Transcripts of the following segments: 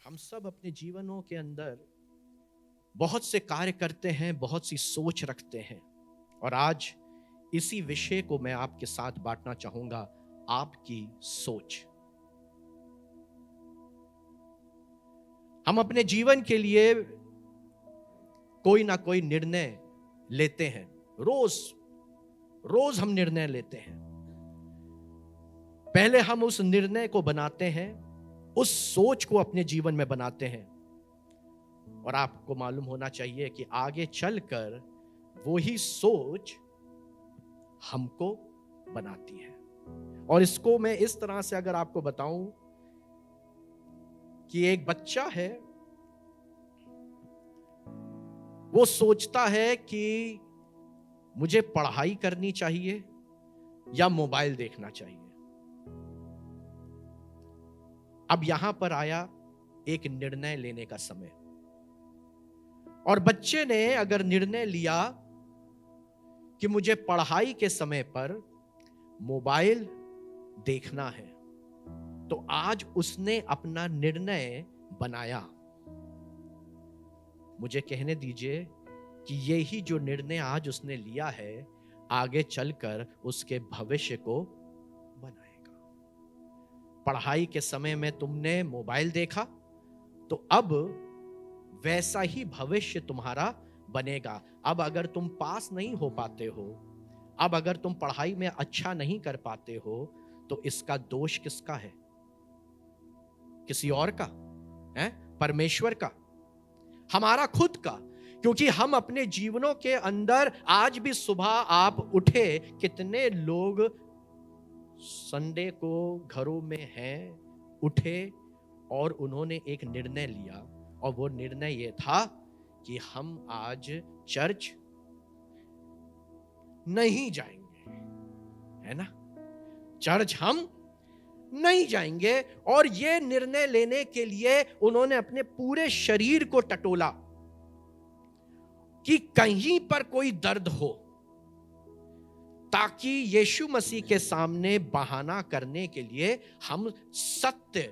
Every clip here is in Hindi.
हम सब अपने जीवनों के अंदर बहुत से कार्य करते हैं, बहुत सी सोच रखते हैं। और आज इसी विषय को मैं आपके साथ बांटना चाहूंगा, आपकी सोच। हम अपने जीवन के लिए कोई ना कोई निर्णय लेते हैं। रोज रोज हम निर्णय लेते हैं। पहले हम उस निर्णय को बनाते हैं, उस सोच को अपने जीवन में बनाते हैं, और आपको मालूम होना चाहिए कि आगे चलकर वो ही सोच हमको बनाती है। और इसको मैं इस तरह से अगर आपको बताऊं कि एक बच्चा है, वो सोचता है कि मुझे पढ़ाई करनी चाहिए या मोबाइल देखना चाहिए। अब यहां पर आया एक निर्णय लेने का समय, और बच्चे ने अगर निर्णय लिया कि मुझे पढ़ाई के समय पर मोबाइल देखना है, तो आज उसने अपना निर्णय बनाया। मुझे कहने दीजिए कि यही जो निर्णय आज उसने लिया है, आगे चलकर उसके भविष्य को बनाएगा। पढ़ाई के समय में तुमने मोबाइल देखा, तो अब वैसा ही भविष्य तुम्हारा बनेगा। अब अगर तुम पास नहीं हो पाते हो, अब अगर तुम पढ़ाई में अच्छा नहीं कर पाते हो, तो इसका दोष किसका है? किसी और का है? परमेश्वर का? हमारा खुद का? क्योंकि हम अपने जीवनों के अंदर आज भी सुबह आप उठे, कितने लोग संडे को घरों में हैं, उठे और उन्होंने एक निर्णय लिया, और वो निर्णय ये था कि हम आज चर्च नहीं जाएंगे, है ना? चर्च हम नहीं जाएंगे। और ये निर्णय लेने के लिए उन्होंने अपने पूरे शरीर को टटोला कि कहीं पर कोई दर्द हो, ताकि यीशु मसीह के सामने बहाना करने के लिए हम सत्य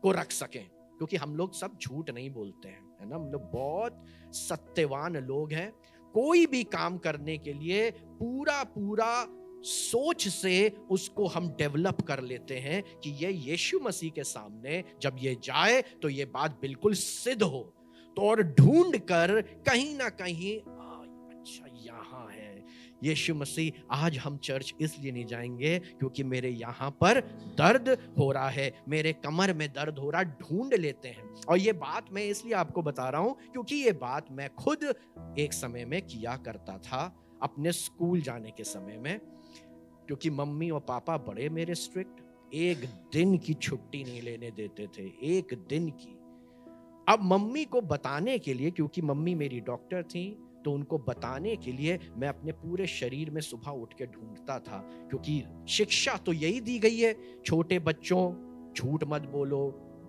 को रख सकें। क्योंकि हम लोग सब झूठ नहीं बोलते हैं, है ना? हम लोग बहुत सत्यवान लोग हैं। कोई भी काम करने के लिए पूरा पूरा सोच से उसको हम डेवलप कर लेते हैं कि ये यीशु मसीह के सामने जब ये जाए तो ये बात बिल्कुल सिद्ध हो। तो और ढूंढ कर कहीं ना कहीं अच्छा यहां है यीशु मसीह, आज हम चर्च इसलिए नहीं जाएंगे क्योंकि मेरे यहां पर दर्द हो रहा है, मेरे कमर में दर्द हो रहा है। ढूंढ लेते हैं। और ये बात मैं इसलिए आपको बता रहा हूं क्योंकि ये बात मैं खुद एक समय में किया करता था, अपने स्कूल जाने के समय में। क्योंकि मम्मी और पापा बड़े मेरे स्ट्रिक्ट, एक दिन की छुट्टी नहीं लेने देते थे, एक दिन की। अब मम्मी को बताने के लिए, क्योंकि मम्मी मेरी डॉक्टर थी, तो उनको बताने के लिए मैं अपने पूरे शरीर में सुबह उठ के ढूंढता था। क्योंकि शिक्षा तो यही दी गई है, छोटे बच्चों झूठ मत बोलो,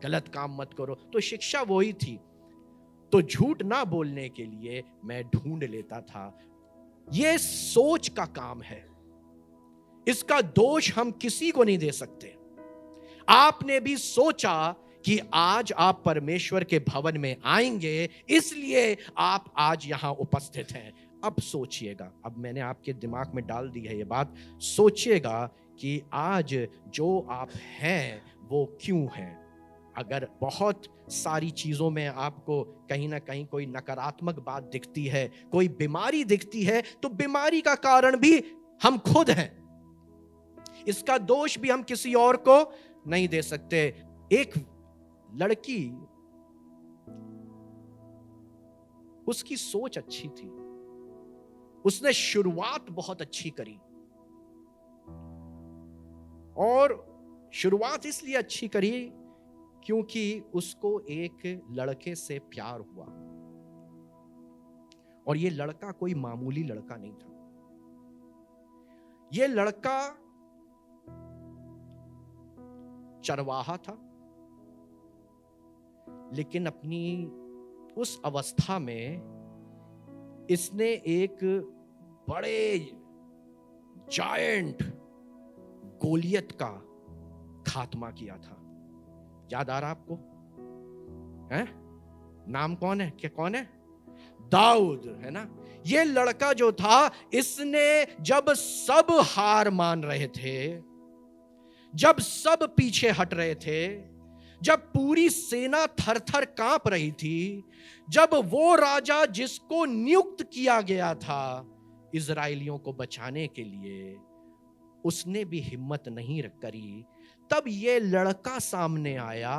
गलत काम मत करो, तो शिक्षा वही थी। तो झूठ ना बोलने के लिए मैं ढूंढ लेता था। यह सोच का काम है, इसका दोष हम किसी को नहीं दे सकते। आपने भी सोचा कि आज आप परमेश्वर के भवन में आएंगे, इसलिए आप आज यहां उपस्थित हैं। अब सोचिएगा, अब मैंने आपके दिमाग में डाल दी है ये बात, सोचिएगा कि आज जो आप हैं वो क्यों हैं। अगर बहुत सारी चीजों में आपको कहीं ना कहीं कोई नकारात्मक बात दिखती है, कोई बीमारी दिखती है, तो बीमारी का कारण भी हम खुद हैं। इसका दोष भी हम किसी और को नहीं दे सकते। एक लड़की, उसकी सोच अच्छी थी, उसने शुरुआत बहुत अच्छी करी, और शुरुआत इसलिए अच्छी करी क्योंकि उसको एक लड़के से प्यार हुआ। और ये लड़का कोई मामूली लड़का नहीं था। ये लड़का चरवाहा था, लेकिन अपनी उस अवस्था में इसने एक बड़े जायंट गोलियत का खात्मा किया था। याद आ रहा आपको? है? नाम कौन है? क्या कौन है? दाऊद, है ना? ये लड़का जो था, इसने जब सब हार मान रहे थे, जब सब पीछे हट रहे थे, जब पूरी सेना थर थर कांप रही थी, जब वो राजा जिसको नियुक्त किया गया था इजराइलियों को बचाने के लिए, उसने भी हिम्मत नहीं करी, तब ये लड़का सामने आया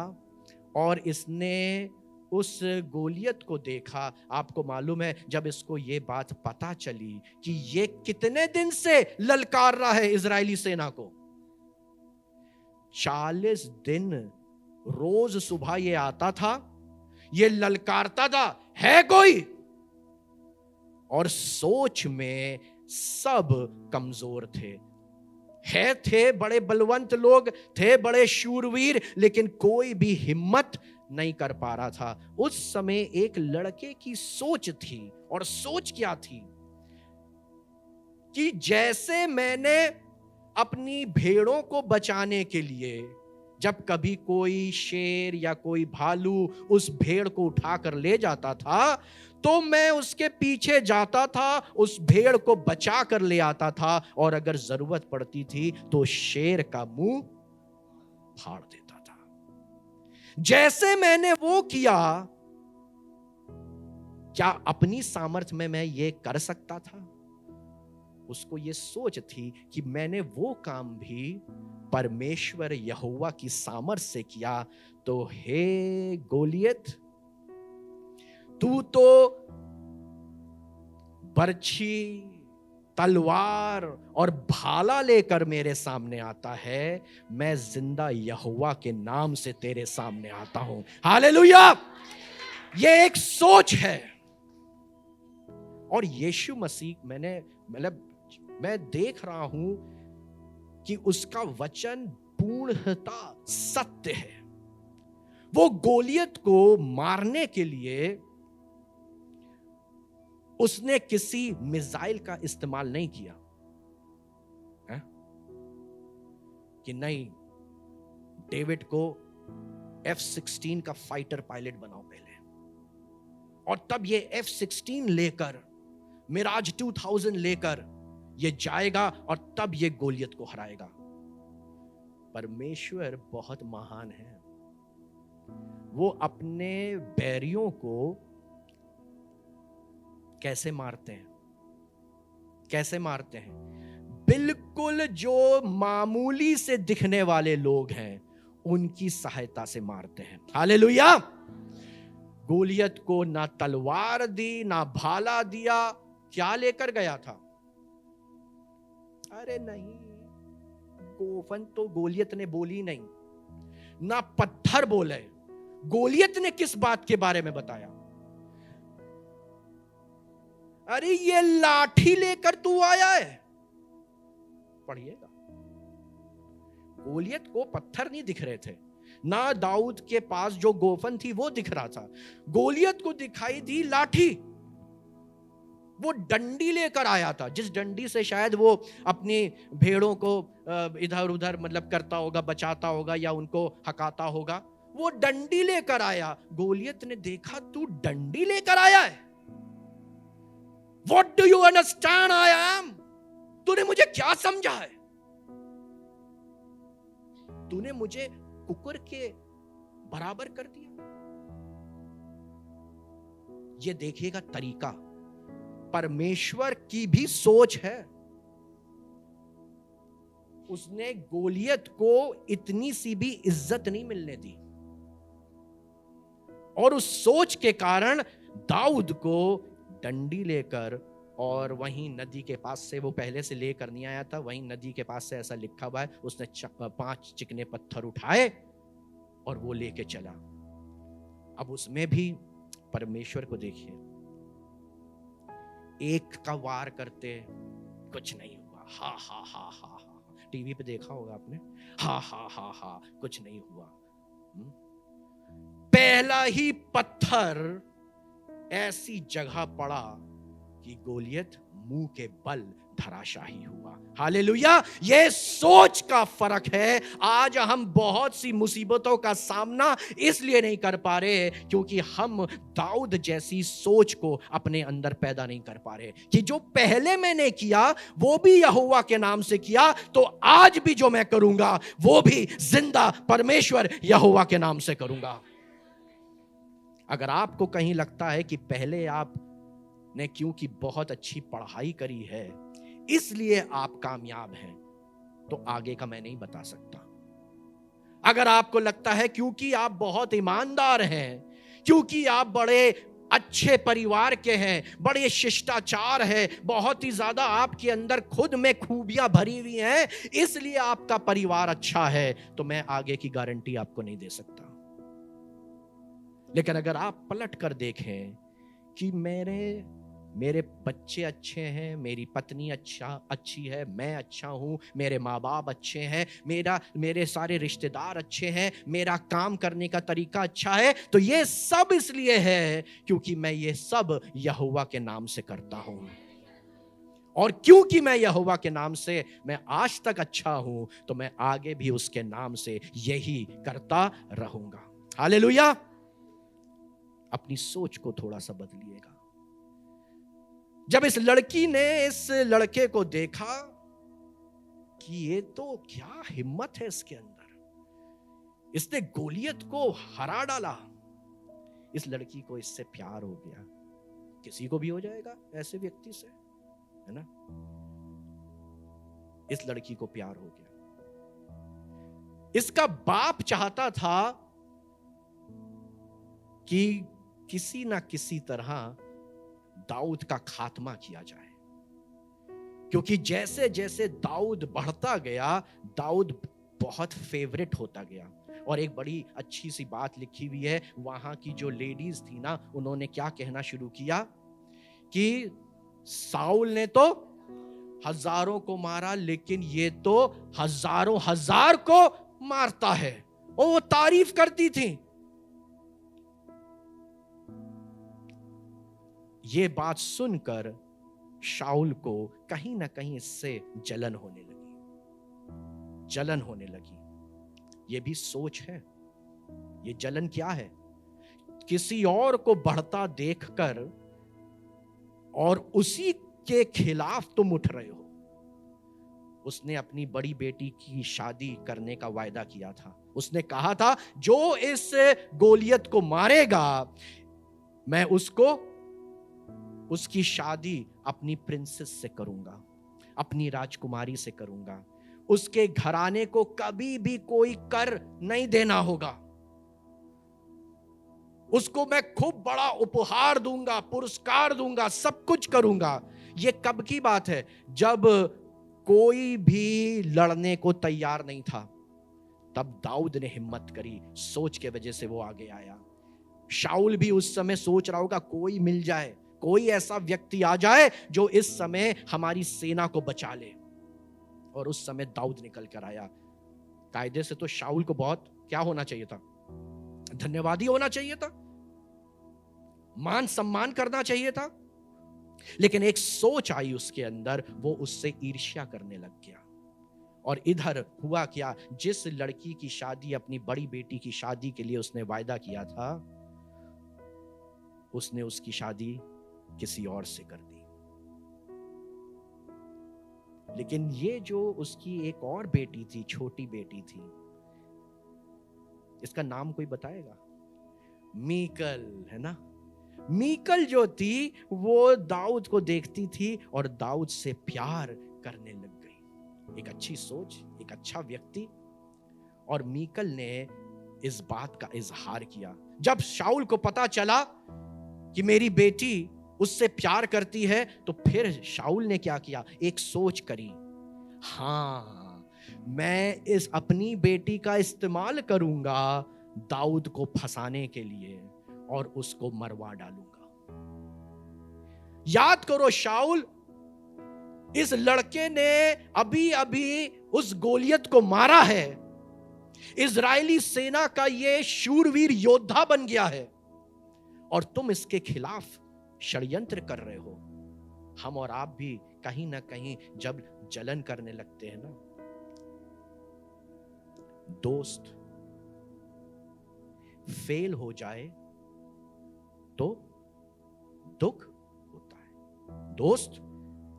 और इसने उस गोलियत को देखा। आपको मालूम है, जब इसको ये बात पता चली कि ये कितने दिन से ललकार रहा है इजरायली सेना को, 40 दिन रोज सुबह ये आता था, ये ललकारता था, है कोई? और सोच में सब कमजोर थे, थे बड़े बलवंत लोग, थे बड़े शूरवीर, लेकिन कोई भी हिम्मत नहीं कर पा रहा था। उस समय एक लड़के की सोच थी, और सोच क्या थी कि जैसे मैंने अपनी भेड़ों को बचाने के लिए, जब कभी कोई शेर या कोई भालू उस भेड़ को उठाकर ले जाता था, तो मैं उसके पीछे जाता था, उस भेड़ को बचा कर ले आता था, और अगर जरूरत पड़ती थी तो शेर का मुंह फाड़ देता था। जैसे मैंने वो किया, क्या अपनी सामर्थ्य में मैं ये कर सकता था? उसको ये सोच थी कि मैंने वो काम भी परमेश्वर यहोवा की सामर्थ्य से किया, तो हे गोलियत, तू तो बर्छी, तलवार और भाला लेकर मेरे सामने आता है, मैं जिंदा यहोवा के नाम से तेरे सामने आता हूं। हालेलुया! ये एक सोच है। और यीशु मसीह, मैं देख रहा हूं कि उसका वचन पूर्णतः सत्य है। वो गोलियत को मारने के लिए उसने किसी मिसाइल का इस्तेमाल नहीं किया है? कि नहीं, डेविड को F-16 का फाइटर पायलट बनाओ पहले, और तब ये F-16 लेकर, मिराज 2000 लेकर ये जाएगा, और तब ये गोलियत को हराएगा। परमेश्वर बहुत महान है। वो अपने बैरियों को कैसे मारते हैं? कैसे मारते हैं? बिल्कुल जो मामूली से दिखने वाले लोग हैं, उनकी सहायता से मारते हैं। हालेलुया! गोलियत को ना तलवार दी, ना भाला दिया, क्या लेकर गया था? अरे नहीं, गोफन तो गोलियत ने बोली नहीं, ना पत्थर बोले। गोलियत ने किस बात के बारे में बताया? अरे ये लाठी लेकर तू आया है। पढ़िएगा, गोलियत को पत्थर नहीं दिख रहे थे, ना दाऊद के पास जो गोफन थी वो दिख रहा था। गोलियत को दिखाई दी लाठी। वो डंडी लेकर आया था, जिस डंडी से शायद वो अपनी भेड़ों को इधर उधर करता होगा, बचाता होगा या उनको हकाता होगा। वो डंडी लेकर आया। गोलियत ने देखा, तू डंडी लेकर आया है? What do you understand I am? तूने मुझे क्या समझा है? तूने मुझे कुकुर के बराबर कर दिया। ये देखिएगा तरीका, परमेश्वर की भी सोच है। उसने गोलियत को इतनी सी भी इज्जत नहीं मिलने दी, और उस सोच के कारण दाऊद को डंडी लेकर, और वहीं नदी के पास से, वो पहले से लेकर नहीं आया था, वहीं नदी के पास से ऐसा लिखा हुआ है, उसने 5 चिकने पत्थर उठाए और वो लेके चला। अब उसमें भी परमेश्वर को देखिए, एक का वार करते कुछ नहीं हुआ, हा हा हा हा हा, टीवी पे देखा होगा आपने, हा हा हा हा, कुछ नहीं हुआ। पहला ही पत्थर ऐसी जगह पड़ा कि गोलियत मुंह के बल धराशाही हुआ। हालेलुया। ये सोच का फर्क है। आज हम बहुत सी मुसीबतों का सामना इसलिए नहीं कर पा रहे क्योंकि हम दाऊद जैसी सोच को अपने अंदर पैदा नहीं कर पा रहे कि जो पहले मैंने किया वो भी यहोवा के नाम से किया, तो आज भी जो मैं करूंगा वो भी जिंदा परमेश्वर यहोवा के नाम से करूंगा। अगर आपको कहीं लगता है कि पहले आपने क्योंकि बहुत अच्छी पढ़ाई करी है इसलिए आप कामयाब हैं, तो आगे का मैं नहीं बता सकता। अगर आपको लगता है क्योंकि आप बहुत ईमानदार हैं, क्योंकि आप बड़े अच्छे परिवार के हैं, बड़े शिष्टाचार है, बहुत ही ज्यादा आपके अंदर खुद में खूबियां भरी हुई हैं, इसलिए आपका परिवार अच्छा है, तो मैं आगे की गारंटी आपको नहीं दे सकता। लेकिन अगर आप पलट कर देखें कि मेरे बच्चे अच्छे हैं, मेरी पत्नी अच्छी है, मैं अच्छा हूं, मेरे माँ बाप अच्छे हैं, मेरे सारे रिश्तेदार अच्छे हैं, मेरा काम करने का तरीका अच्छा है, तो ये सब इसलिए है क्योंकि मैं ये सब यहोवा के नाम से करता हूं। और क्योंकि मैं यहोवा के नाम से मैं आज तक अच्छा हूं, तो मैं आगे भी उसके नाम से यही करता रहूंगा। हालेलुया। अपनी सोच को थोड़ा सा बदलिएगा। जब इस लड़की ने इस लड़के को देखा कि ये तो क्या हिम्मत है इसके अंदर, इसने गोलियत को हरा डाला, इस लड़की को इससे प्यार हो गया। किसी को भी हो जाएगा ऐसे व्यक्ति से, है ना। इस लड़की को प्यार हो गया। इसका बाप चाहता था कि किसी ना किसी तरह दाऊद का खात्मा किया जाए, क्योंकि जैसे जैसे दाऊद बढ़ता गया, दाऊद बहुत फेवरेट होता गया। और एक बड़ी अच्छी सी बात लिखी हुई है, वहां की जो लेडीज थी ना, उन्होंने क्या कहना शुरू किया कि साउल ने तो हजारों को मारा, लेकिन ये तो हजारों हजार को मारता है। और वो तारीफ करती थी। ये बात सुनकर शाऊल को कहीं ना कहीं इससे जलन होने लगी। ये भी सोच है। ये जलन क्या है? किसी और को बढ़ता देखकर और उसी के खिलाफ तुम उठ रहे हो। उसने अपनी बड़ी बेटी की शादी करने का वायदा किया था। उसने कहा था जो इस गोलियत को मारेगा, मैं उसकी शादी अपनी प्रिंसेस से करूंगा, अपनी राजकुमारी से करूंगा। उसके घराने को कभी भी कोई कर नहीं देना होगा। उसको मैं खूब बड़ा उपहार दूंगा, पुरस्कार दूंगा, सब कुछ करूंगा। ये कब की बात है? जब कोई भी लड़ने को तैयार नहीं था, तब दाऊद ने हिम्मत करी। सोच के वजह से वो आगे आया। शाऊल भी उस समय सोच रहा होगा कोई मिल जाए, कोई ऐसा व्यक्ति आ जाए जो इस समय हमारी सेना को बचा ले। और उस समय दाऊद निकल कर आया। कायदे से तो शाऊल को बहुत क्या होना चाहिए था? धन्यवादी होना चाहिए था, मान सम्मान करना चाहिए था। लेकिन एक सोच आई उसके अंदर, वो उससे ईर्ष्या करने लग गया। और इधर हुआ क्या, जिस लड़की की शादी, अपनी बड़ी बेटी की शादी के लिए उसने वायदा किया था, उसने उसकी शादी किसी और से कर दी। लेकिन ये जो उसकी एक और बेटी थी, छोटी बेटी थी, इसका नाम कोई बताएगा? मीकल, है ना। मीकल जो थी वो दाऊद को देखती थी और दाऊद से प्यार करने लग गई। एक अच्छी सोच, एक अच्छा व्यक्ति। और मीकल ने इस बात का इजहार किया। जब शाऊल को पता चला कि मेरी बेटी उससे प्यार करती है, तो फिर शाऊल ने क्या किया? एक सोच करी, हाँ मैं इस अपनी बेटी का इस्तेमाल करूंगा दाऊद को फंसाने के लिए और उसको मरवा डालूंगा। याद करो, शाऊल, इस लड़के ने अभी अभी उस गोलियत को मारा है। इजरायली सेना का ये शूरवीर योद्धा बन गया है और तुम इसके खिलाफ षड्यंत्र कर रहे हो। हम और आप भी कहीं ना कहीं जब जलन करने लगते हैं ना, दोस्त फेल हो जाए तो दुख होता है। दोस्त,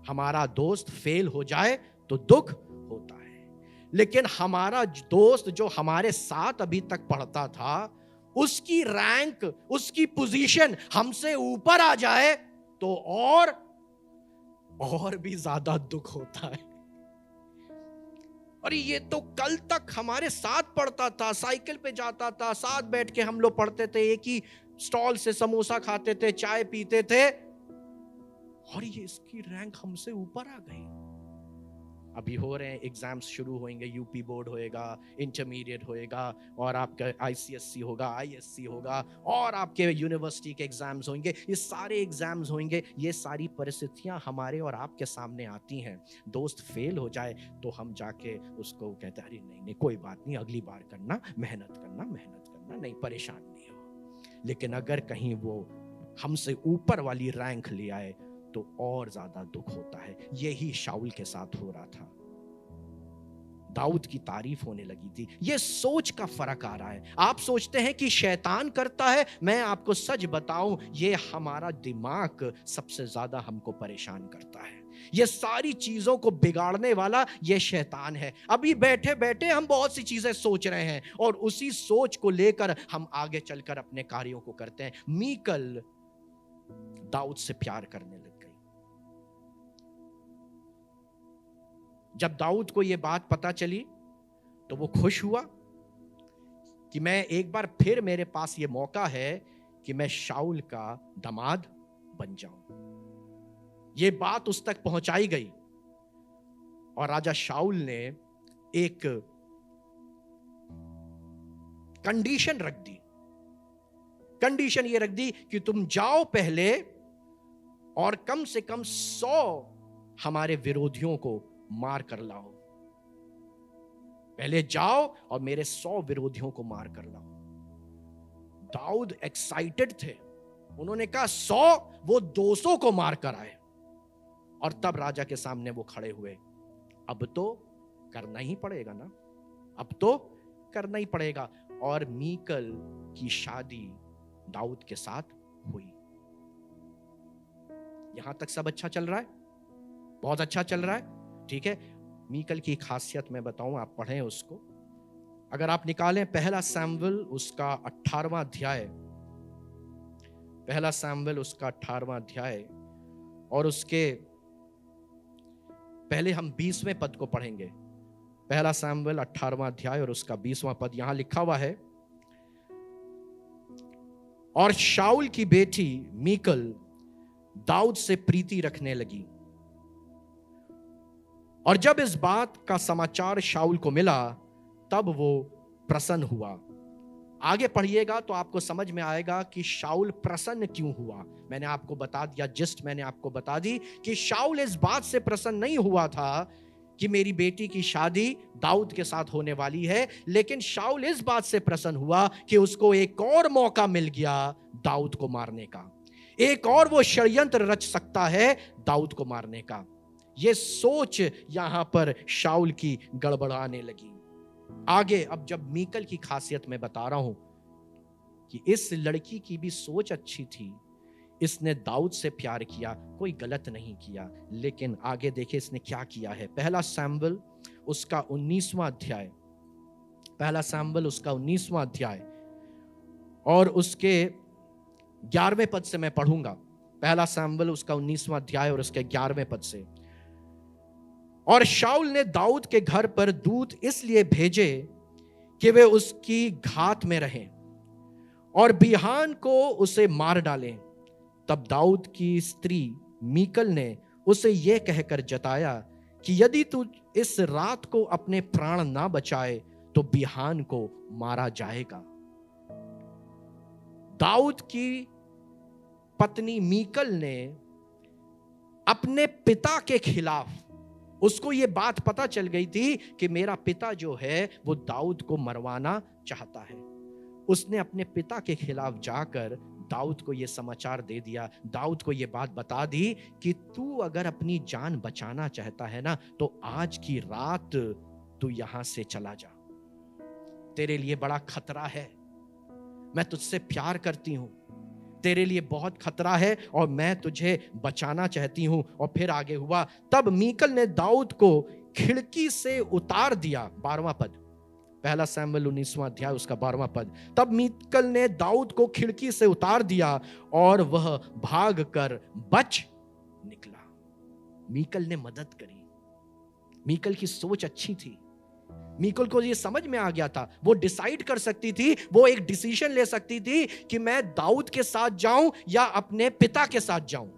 हमारा दोस्त फेल हो जाए तो दुख होता है, लेकिन हमारा दोस्त जो हमारे साथ अभी तक पढ़ता था, उसकी रैंक, उसकी पोजीशन हमसे ऊपर आ जाए तो और भी ज्यादा दुख होता है। अरे ये तो कल तक हमारे साथ पढ़ता था, साइकिल पे जाता था, साथ बैठ के हम लोग पढ़ते थे, एक ही स्टॉल से समोसा खाते थे, चाय पीते थे, और ये इसकी रैंक हमसे ऊपर आ गई। अभी हो रहे हैं एग्जाम्स, शुरू होंगे, यूपी बोर्ड होएगा, इंटरमीडिएट होएगा, और आपका आईसीएससी होगा, आईएससी होगा, और आपके यूनिवर्सिटी के एग्जाम्स होंगे। ये सारे एग्जाम्स होंगे। ये सारी परिस्थितियां हमारे और आपके सामने आती हैं। दोस्त फेल हो जाए तो हम जाके उसको कहते हैं, अरे नहीं नहीं कोई बात नहीं, अगली बार करना, मेहनत करना, नहीं परेशान नहीं हो। लेकिन अगर कहीं वो हमसे ऊपर वाली रैंक ले आए तो और ज्यादा दुख होता है। यही शाऊल के साथ हो रहा था। दाऊद की तारीफ होने लगी थी। यह सोच का फर्क आ रहा है। आप सोचते हैं कि शैतान करता है, मैं आपको सच बताऊं, यह हमारा दिमाग सबसे ज्यादा हमको परेशान करता है। ये सारी चीजों को बिगाड़ने वाला ये शैतान है। अभी बैठे बैठे हम बहुत सी चीजें सोच रहे हैं और उसी सोच को लेकर हम आगे चलकर अपने कार्यों को करते हैं। मीकल दाऊद से प्यार करने लग गई। जब दाऊद को यह बात पता चली तो वो खुश हुआ कि मैं एक बार फिर, मेरे पास ये मौका है कि मैं शाऊल का दामाद बन जाऊं। ये बात उस तक पहुंचाई गई और राजा शाऊल ने एक कंडीशन रख दी। कंडीशन ये रख दी कि तुम जाओ पहले और कम से कम 100 हमारे विरोधियों को मार कर लाओ। पहले जाओ और मेरे 100 विरोधियों को मार कर लाओ। दाऊद एक्साइटेड थे। उन्होंने कहा 100, वो 200 को मार कर आए। और तब राजा के सामने वो खड़े हुए। अब तो करना ही पड़ेगा ना, अब तो करना ही पड़ेगा। और मीकल की शादी दाऊद के साथ हुई। यहां तक सब अच्छा चल रहा है, बहुत अच्छा चल रहा है, ठीक है। मीकल की खासियत मैं बताऊं, आप पढ़ें उसको। अगर आप निकालें पहला सैमुएल उसका 18वां अध्याय, पहला सैमुएल उसका 18वां अध्याय, और उसके पहले हम 20वें पद को पढ़ेंगे। पहला सैमुएल 18वां अध्याय और उसका 20वां पद। यहां लिखा हुआ है, और शाऊल की बेटी मीकल दाऊद से प्रीति रखने लगी, और जब इस बात का समाचार शाऊल को मिला तब वो प्रसन्न हुआ। आगे पढ़िएगा तो आपको समझ में आएगा कि शाऊल प्रसन्न क्यों हुआ। मैंने आपको बता दिया, जस्ट मैंने आपको बता दी कि शाऊल इस बात से प्रसन्न नहीं हुआ था कि मेरी बेटी की शादी दाऊद के साथ होने वाली है, लेकिन शाऊल इस बात से प्रसन्न हुआ कि उसको एक और मौका मिल गया दाऊद को मारने का। एक और वो षड्यंत्र रच सकता है दाऊद को मारने का। ये सोच यहां पर शाऊल की गड़बड़ाने लगी। आगे अब जब मीकल की खासियत मैं बता रहा हूं कि इस लड़की की भी सोच अच्छी थी, इसने दाऊद से प्यार किया, कोई गलत नहीं किया, लेकिन आगे देखे इसने क्या किया है। पहला सैमुएल उसका 19वां अध्याय, पहला सैमुएल उसका 19वां अध्याय और उसके 11वें पद से मैं पढ़ूंगा। पहला सैमुएल उसका 19वां अध्याय और उसके 11वें पद से। और शाऊल ने दाऊद के घर पर दूत इसलिए भेजे कि वे उसकी घात में रहें और बिहान को उसे मार डालें। तब दाऊद की स्त्री मीकल ने उसे यह कहकर जताया कि यदि तू इस रात को अपने प्राण ना बचाए तो बिहान को मारा जाएगा। दाऊद की पत्नी मीकल ने अपने पिता के खिलाफ, उसको ये बात पता चल गई थी कि मेरा पिता जो है वो दाऊद को मरवाना चाहता है। उसने अपने पिता के खिलाफ जाकर दाऊद को ये समाचार दे दिया, दाऊद को ये बात बता दी कि तू अगर अपनी जान बचाना चाहता है ना, तो आज की रात तू यहां से चला जा, तेरे लिए बड़ा खतरा है, मैं तुझसे प्यार करती हूं, तेरे लिए बहुत खतरा है और मैं तुझे बचाना चाहती हूं। और फिर आगे हुआ, तब मीकल ने दाऊद को खिड़की से उतार दिया। 12वां पद, पहला शमूएल 19वां अध्याय उसका 12वां पद। तब मीकल ने दाऊद को खिड़की से उतार दिया और वह भाग कर बच निकला। मीकल ने मदद करी, मीकल की सोच अच्छी थी, मीकल को ये समझ में आ गया था, वो डिसाइड कर सकती थी, वो एक डिसीजन ले सकती थी कि मैं दाऊद के साथ जाऊं या अपने पिता के साथ जाऊं।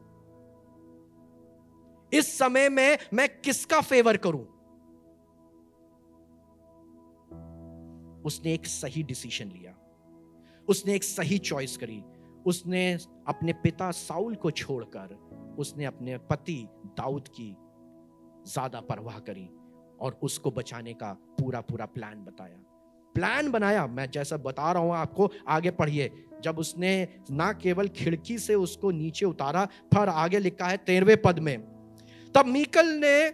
इस समय में मैं किसका फेवर करूं? उसने एक सही डिसीजन लिया, उसने एक सही चॉइस करी। उसने अपने पिता साउल को छोड़कर उसने अपने पति दाऊद की ज्यादा परवाह करी और उसको बचाने का पूरा पूरा प्लान बनाया। मैं जैसा बता रहा हूं आपको, आगे पढ़िए। जब उसने ना केवल खिड़की से उसको नीचे उतारा, फिर आगे लिखा है 13वें पद में, तब मीकल ने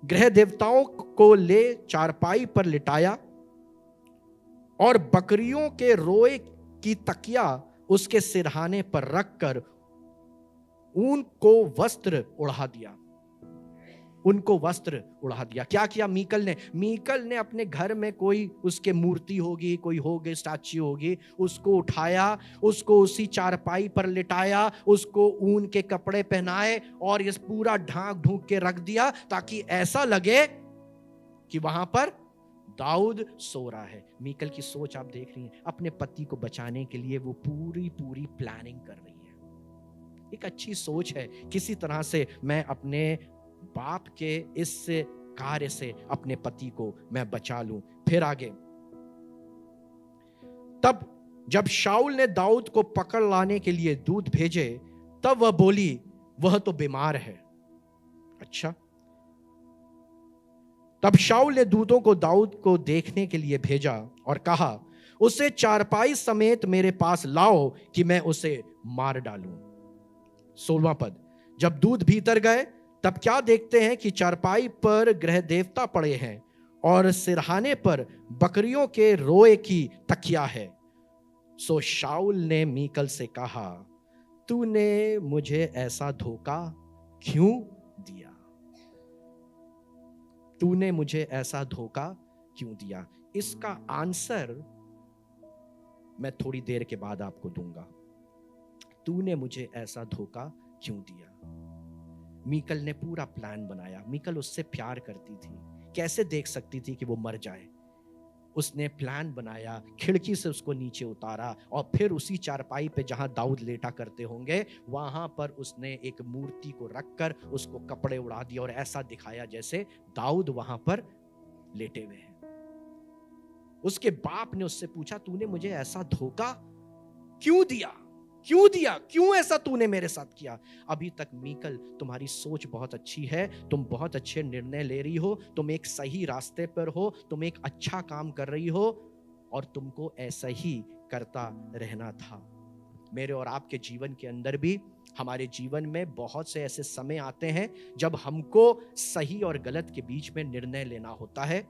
गृह देवताओं को ले चारपाई पर लिटाया और बकरियों के रोए की तकिया उसके सिरहाने पर रखकर उनको वस्त्र उड़ा दिया। क्या किया मीकल ने अपने घर में कोई उसके मूर्ति होगी, कोई होगी, स्टैच्यू होगी, उसको उठाया, उसको उसी चारपाई पर लिटाया, उसको ऊन के कपड़े पहनाए और इस पूरा ढूंढ के रख दिया, ताकि ऐसा लगे कि वहां पर दाऊद सो रहा है। मीकल की सोच आप देख रही हैं, अपने पति को बचाने के लिए वो पूरी प्लानिंग कर रही है। एक अच्छी सोच है, किसी तरह से मैं अपने बाप के इस कार्य से अपने पति को मैं बचा लूं। फिर आगे, तब जब शाऊल ने दाऊद को पकड़ लाने के लिए दूत भेजे, तब वह बोली, वह तो बीमार है। अच्छा, तब शाऊल ने दूतों को दाऊद को देखने के लिए भेजा और कहा, उसे चारपाई समेत मेरे पास लाओ कि मैं उसे मार डालूं। 16वां पद, जब दूत भीतर गए तब क्या देखते हैं कि चारपाई पर गृह देवता पड़े हैं और सिरहाने पर बकरियों के रोए की तकिया है। सो शाऊल ने मीकल से कहा, तूने मुझे ऐसा धोखा क्यों दिया? तूने मुझे ऐसा धोखा क्यों दिया? इसका आंसर मैं थोड़ी देर के बाद आपको दूंगा। तूने मुझे ऐसा धोखा क्यों दिया? मीकल ने पूरा प्लान बनाया। मीकल उससे प्यार करती थी, कैसे देख सकती थी कि वो मर जाए? उसने प्लान बनाया, खिड़की से उसको नीचे उतारा और फिर उसी चारपाई पे जहां दाऊद लेटा करते होंगे, वहां पर उसने एक मूर्ति को रखकर उसको कपड़े उड़ा दिए और ऐसा दिखाया जैसे दाऊद वहां पर लेटे हुए हैं। उसके बाप ने उससे पूछा, तूने मुझे ऐसा धोखा क्यों दिया? क्यों ऐसा तूने मेरे साथ किया? अभी तक मीकल, तुम्हारी सोच बहुत अच्छी है, तुम बहुत अच्छे निर्णय ले रही हो, तुम एक सही रास्ते पर हो, तुम एक अच्छा काम कर रही हो और तुमको ऐसा ही करता रहना था। मेरे और आपके जीवन के अंदर भी, हमारे जीवन में बहुत से ऐसे समय आते हैं जब हमको सही और गलत के बीच में निर्णय लेना होता है।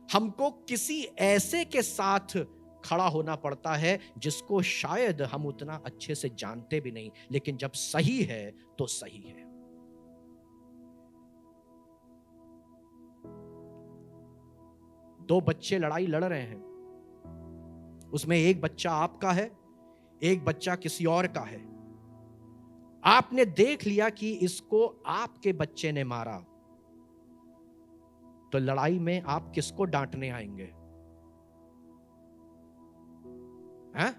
हमको किसी ऐसे के साथ खड़ा होना पड़ता है जिसको शायद हम उतना अच्छे से जानते भी नहीं, लेकिन जब सही है तो सही है। दो बच्चे लड़ाई लड़ रहे हैं, उसमें एक बच्चा आपका है, एक बच्चा किसी और का है। आपने देख लिया कि इसको आपके बच्चे ने मारा, तो लड़ाई में आप किसको डांटने आएंगे? हैं?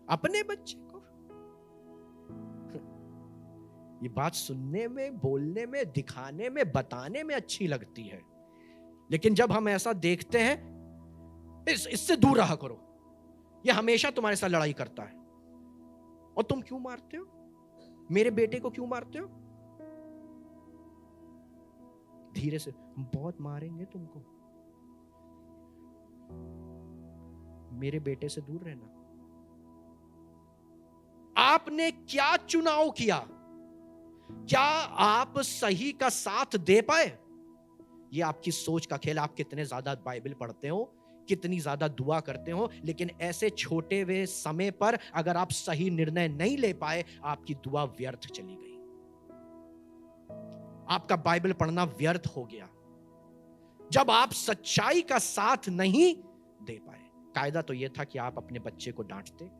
अपने बच्चे को? ये बात सुनने में, बोलने में, दिखाने में, बताने में अच्छी लगती है, लेकिन जब हम ऐसा देखते हैं, इससे दूर रहा करो, ये हमेशा तुम्हारे साथ लड़ाई करता है और तुम क्यों मारते हो? मेरे बेटे को क्यों मारते हो? धीरे से, हम बहुत मारेंगे तुमको, मेरे बेटे से दूर रहना। आपने क्या चुनाव किया? क्या आप सही का साथ दे पाए? ये आपकी सोच का खेल। आप कितने ज्यादा बाइबल पढ़ते हो, कितनी ज्यादा दुआ करते हो, लेकिन ऐसे छोटे हुए समय पर अगर आप सही निर्णय नहीं ले पाए, आपकी दुआ व्यर्थ चली गई, आपका बाइबल पढ़ना व्यर्थ हो गया, जब आप सच्चाई का साथ नहीं दे पाए। कायदा तो यह था कि आप अपने बच्चे को डांटते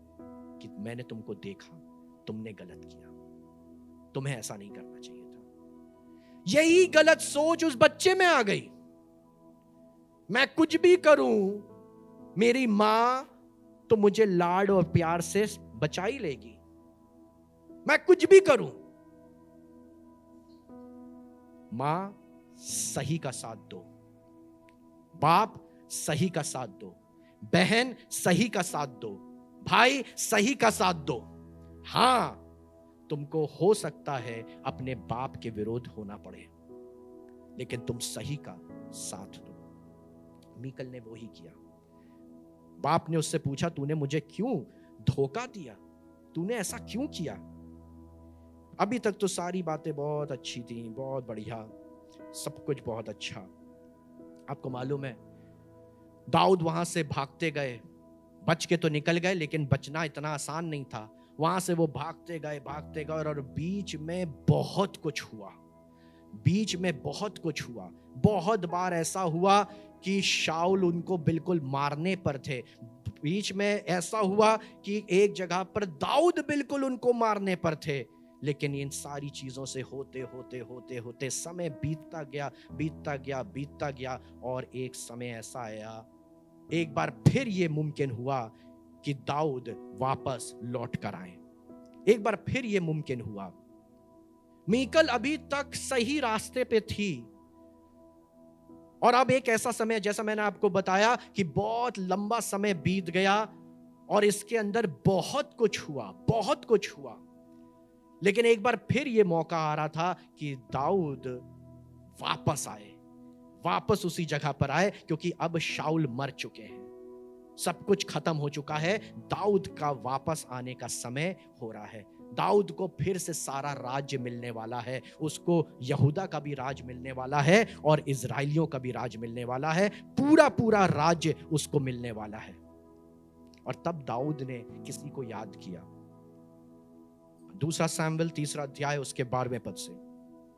कि मैंने तुमको देखा, तुमने गलत किया, तुम्हें ऐसा नहीं करना चाहिए था। यही गलत सोच उस बच्चे में आ गई। मैं कुछ भी करूं, मेरी मां तो मुझे लाड और प्यार से बचा ही लेगी, मैं कुछ भी करूं। मां सही का साथ दो, बाप सही का साथ दो, बहन सही का साथ दो, भाई सही का साथ दो। हां, तुमको हो सकता है अपने बाप के विरोध होना पड़े, लेकिन तुम सही का साथ दो। मीकल ने वो ही किया। बाप ने उससे पूछा, तूने मुझे क्यों धोखा दिया? तूने ऐसा क्यों किया? अभी तक तो सारी बातें बहुत अच्छी थी, बहुत बढ़िया, सब कुछ बहुत अच्छा। आपको मालूम है, दाऊद वहां से भागते गए, बच के तो निकल गए, लेकिन बचना इतना आसान नहीं था। वहां से वो भागते गए और बीच में बहुत कुछ हुआ। बीच में बहुत कुछ हुआ। बहुत बार ऐसा हुआ कि शाऊल उनको बिल्कुल मारने पर थे। बीच में ऐसा हुआ कि एक जगह पर दाऊद बिल्कुल उनको मारने पर थे। लेकिन इन सारी चीजों से होते होते होते होते समय बीतता गया और एक समय ऐसा आया, एक बार फिर ये मुमकिन हुआ कि दाऊद वापस लौट कर आए। एक बार फिर ये मुमकिन हुआ। मीकल अभी तक सही रास्ते पे थी, और अब एक ऐसा समय, जैसा मैंने आपको बताया कि बहुत लंबा समय बीत गया और इसके अंदर बहुत कुछ हुआ। लेकिन एक बार फिर ये मौका आ रहा था कि दाऊद वापस आए, वापस उसी जगह पर आए, क्योंकि अब शाऊल मर चुके हैं, सब कुछ खत्म हो चुका है। दाऊद का वापस आने का समय हो रहा है। दाऊद को फिर से सारा राज्य मिलने वाला है। उसको यहूदा का भी राज मिलने वाला है और इजराइलियों का भी राज मिलने वाला है। पूरा राज्य उसको मिलने वाला है। और तब दाऊद ने किसी को याद किया। 2 शमूएल 3 अध्याय उसके 12वें पद से,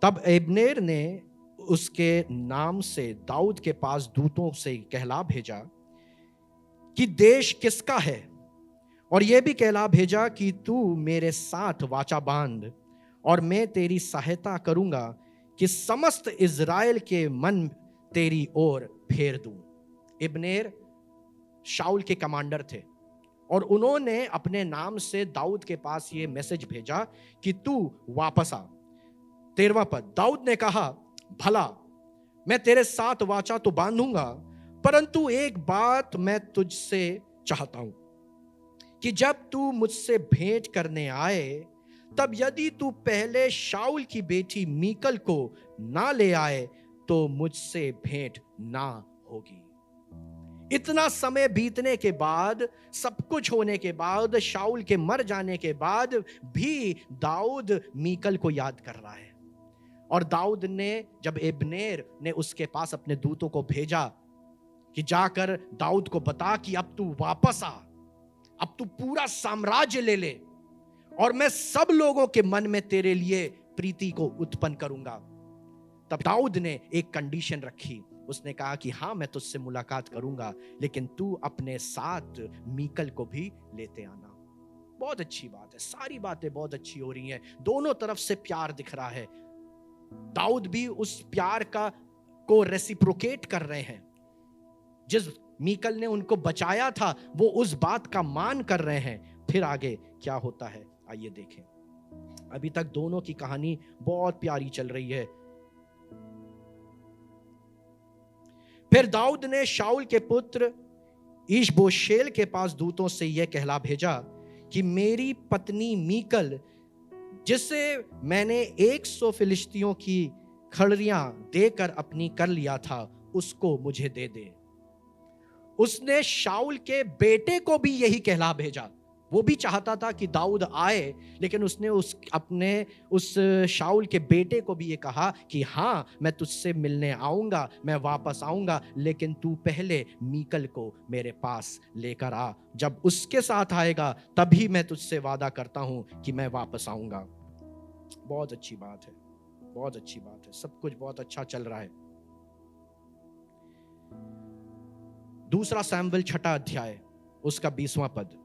तब अब्नेर ने उसके नाम से दाऊद के पास दूतों से कहला भेजा कि देश किसका है, और यह भी कहला भेजा कि तू मेरे साथ वाचा बांध और मैं तेरी सहायता करूंगा कि समस्त इज़राइल के मन तेरी ओर फेर दूं। अब्नेर शाऊल के कमांडर थे और उन्होंने अपने नाम से दाऊद के पास ये मैसेज भेजा कि तू वापस आ। 13वां पद, दाऊद ने कहा, भला मैं तेरे साथ वाचा तो बांधूंगा, परंतु एक बात मैं तुझसे चाहता हूं कि जब तू मुझसे भेंट करने आए, तब यदि तू पहले शाऊल की बेटी मीकल को ना ले आए तो मुझसे भेंट ना होगी। इतना समय बीतने के बाद, सब कुछ होने के बाद, शाऊल के मर जाने के बाद भी दाऊद मीकल को याद कर रहा है। और दाऊद ने, जब अब्नेर ने उसके पास अपने दूतों को भेजा कि जाकर दाऊद को बता कि अब तू वापस आ, अब तू पूरा साम्राज्य ले ले और मैं सब लोगों के मन में तेरे लिए प्रीति को उत्पन्न करूंगा, तब दाऊद ने एक कंडीशन रखी। उसने कहा कि हाँ, मैं तुझसे मुलाकात करूंगा, लेकिन तू अपने साथ मीकल को भी लेते आना। बहुत अच्छी बात है, सारी बातें बहुत अच्छी हो रही हैं, दोनों तरफ से प्यार दिख रहा है। दाऊद भी उस प्यार को रेसिप्रोकेट कर रहे हैं। जिस मीकल ने उनको बचाया था, वो उस बात का मान कर रहे हैं। फिर आगे क्या होता है, आइए देखें। अभी तक दोनों की कहानी बहुत प्यारी चल रही है। फिर दाऊद ने शाऊल के पुत्र ईशबोशेल के पास दूतों से यह कहला भेजा कि मेरी पत्नी मीकल, जिसे मैंने 100 फिलिस्तियों की खड़रियां देकर अपनी कर लिया था, उसको मुझे दे दे। उसने शाऊल के बेटे को भी यही कहला भेजा। वो भी चाहता था कि दाऊद आए, लेकिन उसने उस शाऊल के बेटे को भी ये कहा कि हाँ, मैं तुझसे मिलने आऊंगा, मैं वापस आऊंगा, लेकिन तू पहले मीकल को मेरे पास लेकर आ। जब उसके साथ आएगा तभी मैं तुझसे वादा करता हूं कि मैं वापस आऊंगा। बहुत अच्छी बात है, बहुत अच्छी बात है, सब कुछ बहुत अच्छा चल रहा है। दूसरा सैमुएल 6 अध्याय उसका 20वां पद।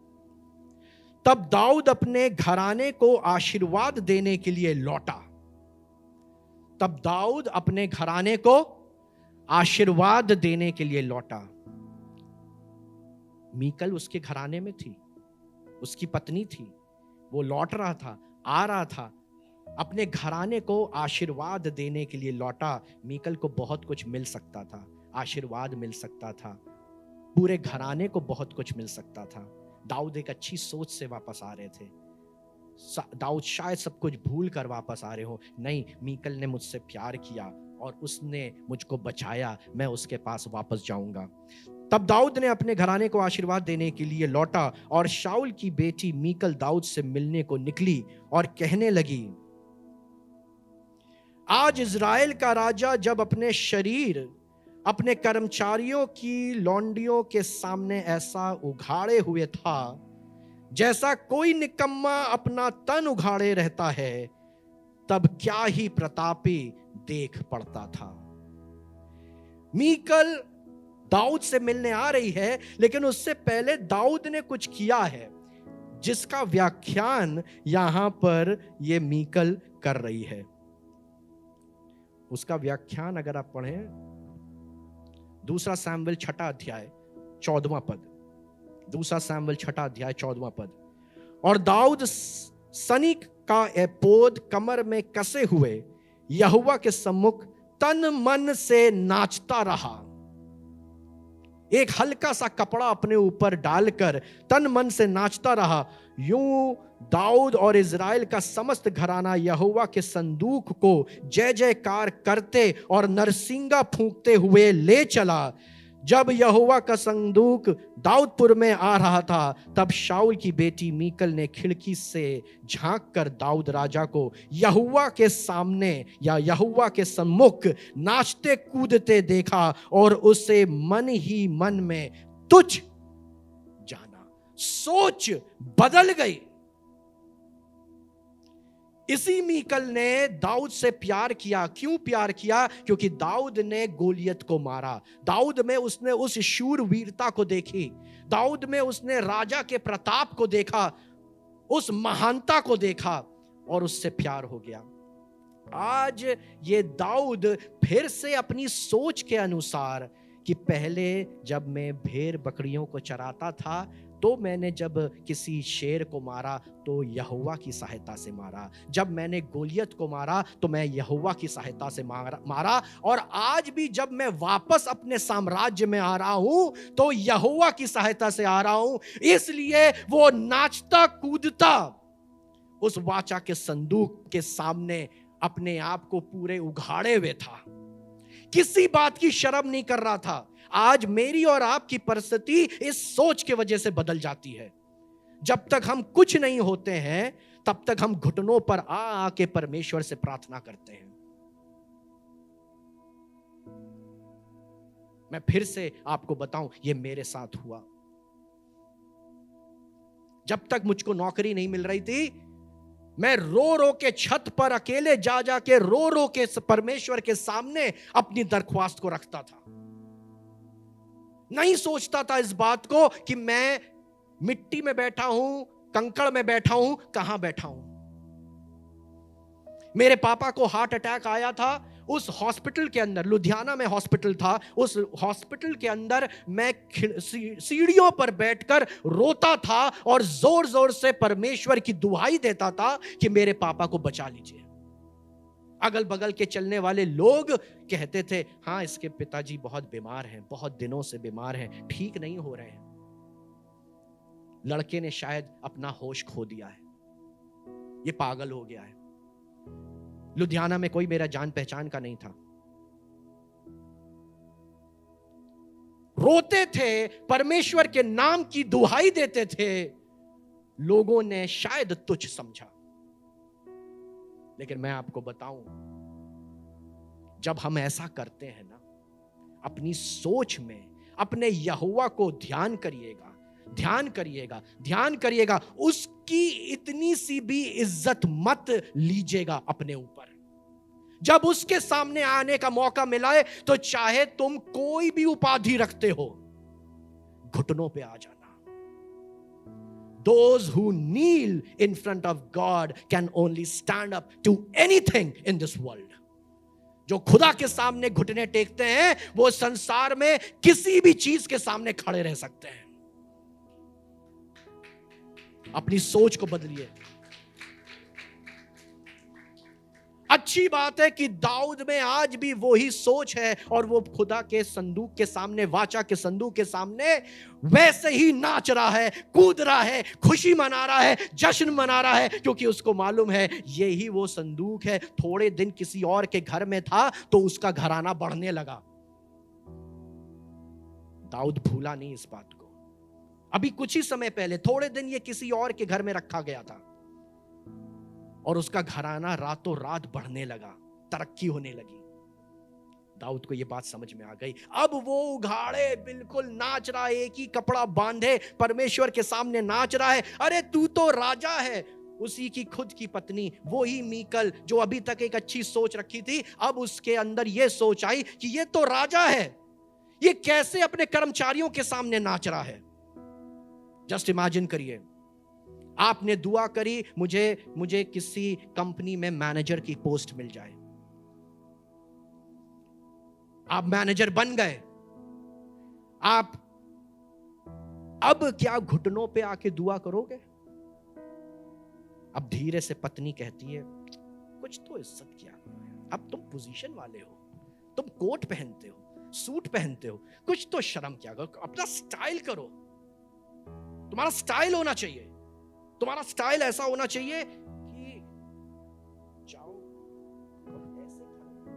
तब दाऊद अपने घराने को आशीर्वाद देने के लिए लौटा। तब दाऊद अपने घराने को आशीर्वाद देने के लिए लौटा। मीकल उसके घराने में थी, उसकी पत्नी थी, वो लौट रहा था, आ रहा था, अपने घराने को आशीर्वाद देने के लिए लौटा। मीकल को बहुत कुछ मिल सकता था, आशीर्वाद मिल सकता था, पूरे घराने को बहुत कुछ मिल सकता था। दाऊद एक अच्छी सोच से वापस आ रहे थे। दाऊद शायद सब कुछ भूल कर वापस आ रहे हो। नहीं, मीकल ने मुझसे प्यार किया और उसने मुझको बचाया, मैं उसके पास वापस जाऊंगा। तब दाऊद ने अपने घराने को आशीर्वाद देने के लिए लौटा और शाऊल की बेटी मीकल दाऊद से मिलने को निकली और कहने लगी, आज इजराइल का राजा जब अपने शरीर अपने कर्मचारियों की लौंडियों के सामने ऐसा उघाड़े हुए था जैसा कोई निकम्मा अपना तन उघाड़े रहता है, तब क्या ही प्रतापी देख पड़ता था। मीकल दाऊद से मिलने आ रही है, लेकिन उससे पहले दाऊद ने कुछ किया है जिसका व्याख्यान यहां पर यह मीकल कर रही है। उसका व्याख्यान अगर आप पढ़ें, दूसरा सैमुएल 6 अध्याय 14वां पद। दूसरा सैमुएल 6 अध्याय 14वां पद। और दाऊद सनी का एपोद कमर में कसे हुए यहोवा के सम्मुख तन मन से नाचता रहा। एक हल्का सा कपड़ा अपने ऊपर डालकर तन मन से नाचता रहा। यूं दाऊद और इज़राइल का समस्त घराना यहोवा के संदूक को जय जयकार करते और नरसिंगा फूंकते हुए ले चला। जब यहोवा का संदूक दाऊदपुर में आ रहा था, तब शाऊल की बेटी मीकल ने खिड़की से झांक कर दाऊद राजा को यहोवा के सामने या यहोवा के सम्मुख नाचते कूदते देखा और उसे मन ही मन में तुच्छ जाना। सोच बदल गई। इसी मीकल ने दाऊद से प्यार किया। क्यों प्यार किया? क्योंकि दाऊद ने गोलियत को मारा। दाऊद में उसने उस शूरवीरता को देखी। दाऊद में उसने राजा के प्रताप को देखा, उस महानता को देखा और उससे प्यार हो गया। आज ये दाऊद फिर से अपनी सोच के अनुसार कि पहले जब मैं भेड़ बकरियों को चराता था तो मैंने जब किसी शेर को मारा तो यहोवा की सहायता से मारा, जब मैंने गोलियत को मारा तो मैं यहोवा की सहायता से मारा, और आज भी जब मैं वापस अपने साम्राज्य में आ रहा हूं तो यहोवा की सहायता से आ रहा हूं। इसलिए वो नाचता कूदता उस वाचा के संदूक के सामने अपने आप को पूरे उघाड़े हुए था, किसी बात की शर्म नहीं कर रहा था। आज मेरी और आपकी परिस्थिति इस सोच के वजह से बदल जाती है। जब तक हम कुछ नहीं होते हैं तब तक हम घुटनों पर आके परमेश्वर से प्रार्थना करते हैं। मैं फिर से आपको बताऊं, यह मेरे साथ हुआ। जब तक मुझको नौकरी नहीं मिल रही थी, मैं रो रो के छत पर अकेले जा जाके रो रो के परमेश्वर के सामने अपनी दरख्वास्त को रखता था। नहीं सोचता था इस बात को कि मैं मिट्टी में बैठा हूं, कंकड़ में बैठा हूं, कहां बैठा हूं। मेरे पापा को हार्ट अटैक आया था, उस हॉस्पिटल के अंदर, लुधियाना में हॉस्पिटल था, उस हॉस्पिटल के अंदर मैं सीढ़ियों पर बैठकर रोता था और जोर जोर से परमेश्वर की दुहाई देता था कि मेरे पापा को बचा लीजिए। अगल बगल के चलने वाले लोग कहते थे, हाँ इसके पिताजी बहुत बीमार हैं, बहुत दिनों से बीमार हैं, ठीक नहीं हो रहे हैं, लड़के ने शायद अपना होश खो दिया है, ये पागल हो गया है। लुधियाना में कोई मेरा जान पहचान का नहीं था। रोते थे, परमेश्वर के नाम की दुहाई देते थे, लोगों ने शायद तुच्छ समझा। लेकिन मैं आपको बताऊं, जब हम ऐसा करते हैं ना, अपनी सोच में अपने यहोवा को ध्यान करिएगा, ध्यान करिएगा, ध्यान करिएगा, उसकी इतनी सी भी इज्जत मत लीजिएगा अपने ऊपर। जब उसके सामने आने का मौका मिलाए तो चाहे तुम कोई भी उपाधि रखते हो, घुटनों पे आ जाना। Those who kneel in front of God can only stand up to anything in this world. जो खुदा के सामने घुटने टेकते हैं वो संसार में किसी भी चीज के सामने खड़े रह सकते हैं। अपनी सोच को बदलिए। अच्छी बात है कि दाऊद में आज भी वही सोच है और वो खुदा के संदूक के सामने, वाचा के संदूक के सामने वैसे ही नाच रहा है, कूद रहा है, खुशी मना रहा है, जश्न मना रहा है, क्योंकि उसको मालूम है यही वो संदूक है। थोड़े दिन किसी और के घर में था तो उसका घराना बढ़ने लगा। दाऊद भूला नहीं इस बात को। अभी कुछ ही समय पहले, थोड़े दिन ये किसी और के घर में रखा गया था और उसका घराना रातों रात बढ़ने लगा, तरक्की होने लगी। दाऊद को यह बात समझ में आ गई। अब वो उघाड़े बिल्कुल नाच रहा है, एक ही कपड़ा बांधे परमेश्वर के सामने नाच रहा है। अरे तू तो राजा है। उसी की खुद की पत्नी, वही मीकल जो अभी तक एक अच्छी सोच रखी थी, अब उसके अंदर यह सोच आई कि ये तो राजा है, ये कैसे अपने कर्मचारियों के सामने नाच रहा है। जस्ट इमेजिन करिए, आपने दुआ करी मुझे किसी कंपनी में मैनेजर की पोस्ट मिल जाए, आप मैनेजर बन गए। आप अब क्या घुटनों पे आके दुआ करोगे? अब धीरे से पत्नी कहती है, कुछ तो इज्जत किया करो, अब तुम पोजीशन वाले हो, तुम कोट पहनते हो, सूट पहनते हो, कुछ तो शर्म किया करो, अपना स्टाइल करो। तुम्हारा स्टाइल होना चाहिए, तुम्हारा स्टाइल ऐसा होना चाहिए कि जाओ ऐसे खड़े,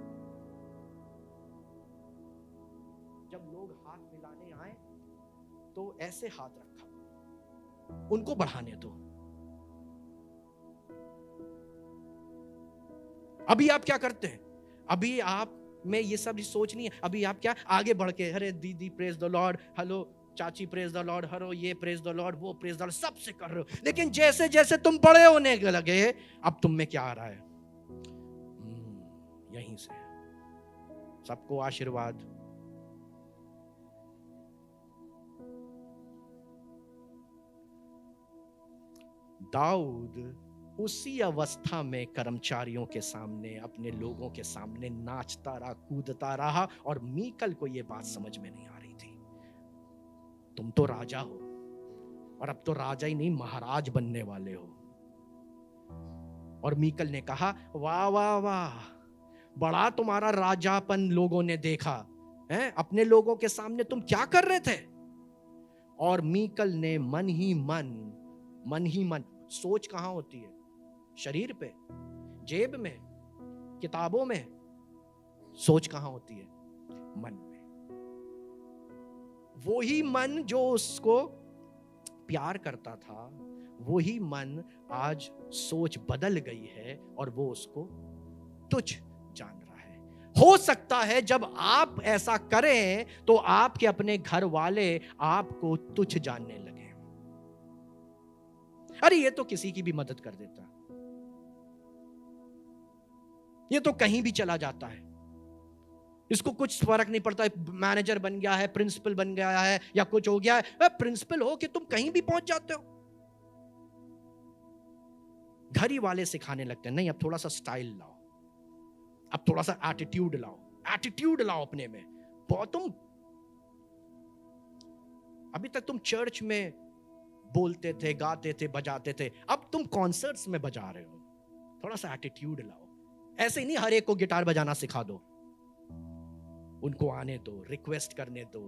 जब लोग हाथ मिलाने आए तो ऐसे हाथ रखा, उनको बढ़ाने दो। अभी आप क्या करते हैं? अभी आप में ये सब सोच नहीं है। अभी आप क्या आगे बढ़ के, अरे दीदी प्रेज द लॉर्ड, हेलो चाची प्रेज द लॉर्ड, हरो ये प्रेज द लॉर्ड, वो प्रेज द लॉर्ड, सबसे कर रहे हो। लेकिन जैसे जैसे तुम बड़े होने लगे, अब तुम में क्या आ रहा है? यहीं से सबको आशीर्वाद। दाऊद उसी अवस्था में कर्मचारियों के सामने, अपने लोगों के सामने नाचता रहा, कूदता रहा, और मीकल को यह बात समझ में नहीं आ रही थी। तुम तो राजा हो, और अब तो राजा ही नहीं महाराज बनने वाले हो। और मीकल ने कहा, वाह वाह वाह, बड़ा तुम्हारा राजापन लोगों ने देखा है, अपने लोगों के सामने तुम क्या कर रहे थे? और मीकल ने मन ही मन, सोच कहां होती है? शरीर पे, जेब में, किताबों में। सोच कहां होती है? मन में। वही मन जो उसको प्यार करता था, वही मन आज सोच बदल गई है और वो उसको तुच्छ जान रहा है। हो सकता है जब आप ऐसा करें तो आपके अपने घर वाले आपको तुच्छ जानने लगे। अरे ये तो किसी की भी मदद कर देता, ये तो कहीं भी चला जाता है, इसको कुछ फर्क नहीं पड़ता, मैनेजर बन गया है, प्रिंसिपल बन गया है, या कुछ हो गया है। प्रिंसिपल हो कि तुम कहीं भी पहुंच जाते हो। घर ही वाले सिखाने लगते हैं, नहीं अब थोड़ा सा स्टाइल लाओ, अब थोड़ा सा एटीट्यूड लाओ अपने में। बहुत तुम अभी तक तुम चर्च में बोलते थे, गाते थे, बजाते थे, अब तुम कॉन्सर्ट्स में बजा रहे हो। थोड़ा सा एटीट्यूड लाओ। ऐसे ही नहीं हर एक को गिटार बजाना सिखा दो, उनको आने दो, रिक्वेस्ट करने दो,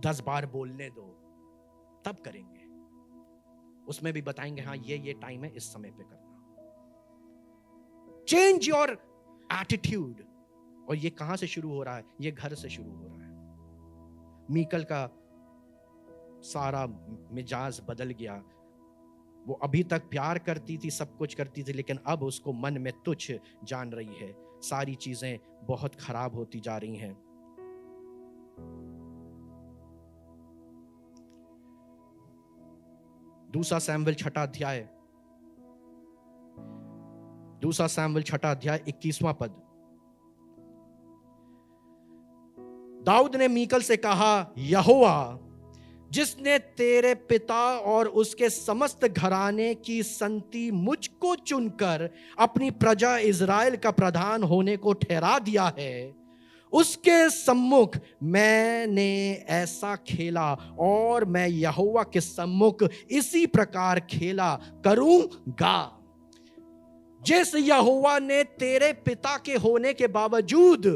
10 बार बोलने दो, तब करेंगे। उसमें भी बताएंगे हाँ ये टाइम है, इस समय पे करना। Change your attitude. और ये कहां से शुरू हो रहा है? ये घर से शुरू हो रहा है। मीकल का सारा मिजाज बदल गया। वो अभी तक प्यार करती थी, सब कुछ करती थी, लेकिन अब उसको मन में तुच्छ जान रही है। सारी चीजें बहुत खराब होती जा रही हैं। दूसरा सैमुएल छठा अध्याय 21वां पद। दाऊद ने मीकल से कहा, यहोवा जिसने तेरे पिता और उसके समस्त घराने की संति मुझको चुनकर अपनी प्रजा इज़राइल का प्रधान होने को ठहरा दिया है, उसके सम्मुख मैंने ऐसा खेला और मैं यहोवा के सम्मुख इसी प्रकार खेला करूंगा। जिस यहोवा ने तेरे पिता के होने के बावजूद